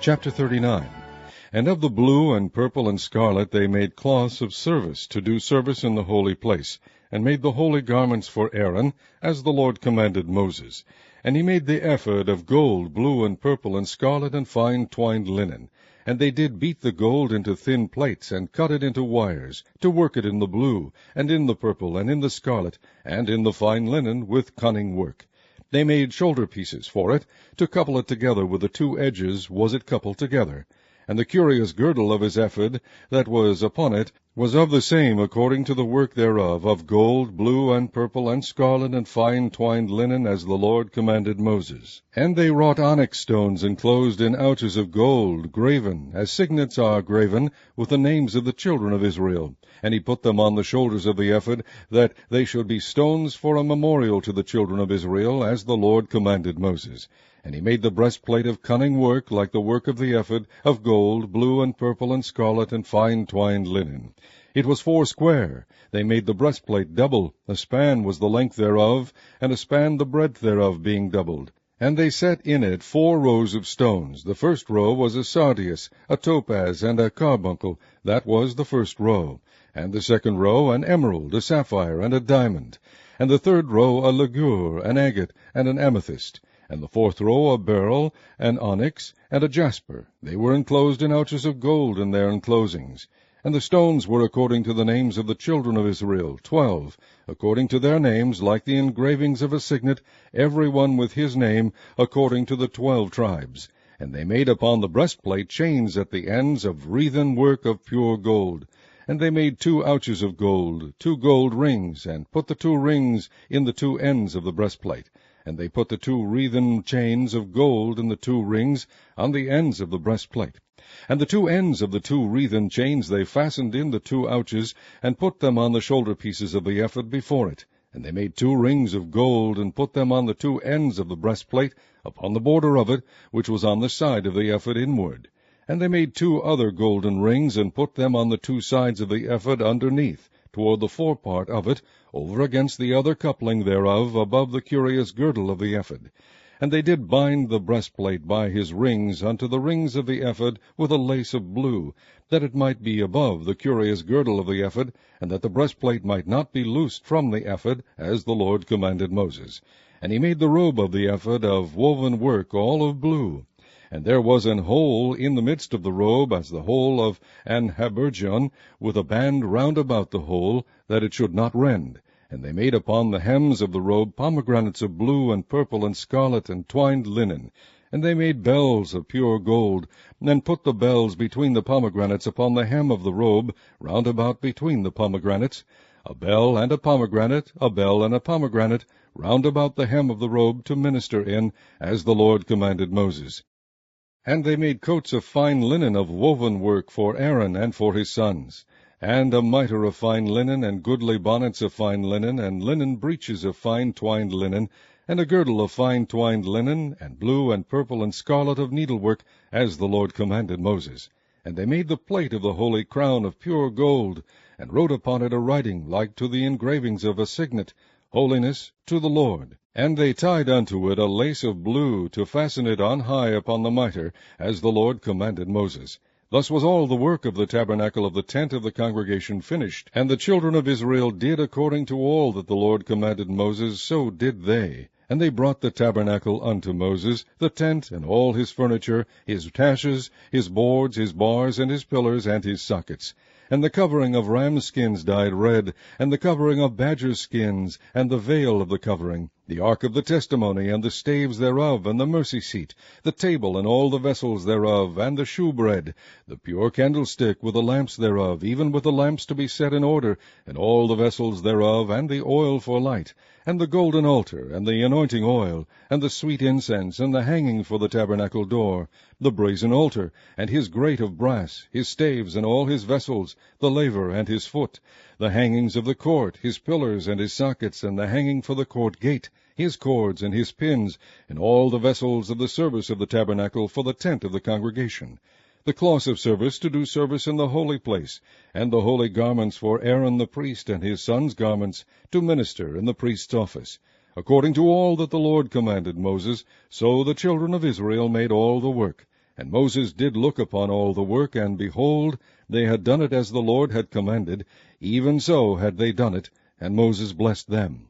Chapter 39. And of the blue and purple and scarlet they made cloths of service, to do service in the holy place, and made the holy garments for Aaron, as the Lord commanded Moses. And he made the ephod of gold, blue and purple and scarlet and fine twined linen. And they did beat the gold into thin plates, and cut it into wires, to work it in the blue, and in the purple, and in the scarlet, and in the fine linen, with cunning work. They made shoulder pieces for it, to couple it together with the two edges was it coupled together. And the curious girdle of his ephod that was upon it was of the same according to the work thereof, of gold, blue, and purple, and scarlet, and fine twined linen, as the Lord commanded Moses. And they wrought onyx stones enclosed in ouches of gold, graven, as signets are graven, with the names of the children of Israel. And he put them on the shoulders of the ephod, that they should be stones for a memorial to the children of Israel, as the Lord commanded Moses. And he made the breastplate of cunning work, like the work of the ephod, of gold, blue, and purple, and scarlet, and fine twined linen. It was foursquare. They made the breastplate double. A span was the length thereof, and a span the breadth thereof, being doubled. And they set in it 4 rows of stones. The first row was a sardius, a topaz, and a carbuncle. That was the first row. And the second row an emerald, a sapphire, and a diamond. And the third row a ligure, an agate, and an amethyst. And the fourth row a beryl, an onyx, and a jasper. They were enclosed in ouches of gold in their enclosings. And the stones were according to the names of the children of Israel, 12, according to their names, like the engravings of a signet, every one with his name, according to the 12 tribes. And they made upon the breastplate chains at the ends of wreathen work of pure gold. And they made 2 ouches of gold, 2 gold rings, and put the 2 rings in the 2 ends of the breastplate. And they put the 2 wreathen chains of gold in the 2 rings on the ends of the breastplate. And the 2 ends of the 2 wreathen chains they fastened in the 2 ouches, and put them on the shoulder pieces of the ephod before it. And they made 2 rings of gold, and put them on the 2 ends of the breastplate, upon the border of it, which was on the side of the ephod inward. And they made 2 other golden rings, and put them on the 2 sides of the ephod underneath, toward the forepart of it, over against the other coupling thereof, above the curious girdle of the ephod. And they did bind the breastplate by his rings unto the rings of the ephod with a lace of blue, that it might be above the curious girdle of the ephod, and that the breastplate might not be loosed from the ephod, as the Lord commanded Moses. And he made the robe of the ephod of woven work, all of blue. And there was an hole in the midst of the robe, as the hole of an habergeon, with a band round about the hole, that it should not rend. And they made upon the hems of the robe pomegranates of blue and purple and scarlet and twined linen. And they made bells of pure gold, and put the bells between the pomegranates upon the hem of the robe, round about between the pomegranates, a bell and a pomegranate, a bell and a pomegranate, round about the hem of the robe, to minister in, as the Lord commanded Moses. And they made coats of fine linen of woven work for Aaron and for his sons, and a mitre of fine linen, and goodly bonnets of fine linen, and linen breeches of fine twined linen, and a girdle of fine twined linen, and blue and purple and scarlet of needlework, as the Lord commanded Moses. And they made the plate of the holy crown of pure gold, and wrote upon it a writing like to the engravings of a signet, Holiness to the Lord. And they tied unto it a lace of blue, to fasten it on high upon the mitre, as the Lord commanded Moses. Thus was all the work of the tabernacle of the tent of the congregation finished. And the children of Israel did according to all that the Lord commanded Moses, so did they. And they brought the tabernacle unto Moses, the tent, and all his furniture, his taches, his boards, his bars, and his pillars, and his sockets. And the covering of ram skins dyed red, and the covering of badger skins, and the veil of the covering, the ark of the testimony, and the staves thereof, and the mercy seat, the table, and all the vessels thereof, and the shewbread, the pure candlestick with the lamps thereof, even with the lamps to be set in order, and all the vessels thereof, and the oil for light, and the golden altar, and the anointing oil, and the sweet incense, and the hanging for the tabernacle door, the brazen altar, and his grate of brass, his staves, and all his vessels, the laver and his foot, the hangings of the court, his pillars and his sockets, and the hanging for the court gate, his cords and his pins, and all the vessels of the service of the tabernacle for the tent of the congregation, the cloths of service to do service in the holy place, and the holy garments for Aaron the priest and his sons' garments to minister in the priest's office. According to all that the Lord commanded Moses, so the children of Israel made all the work. And Moses did look upon all the work, and behold, they had done it as the Lord had commanded, even so had they done it, and Moses blessed them.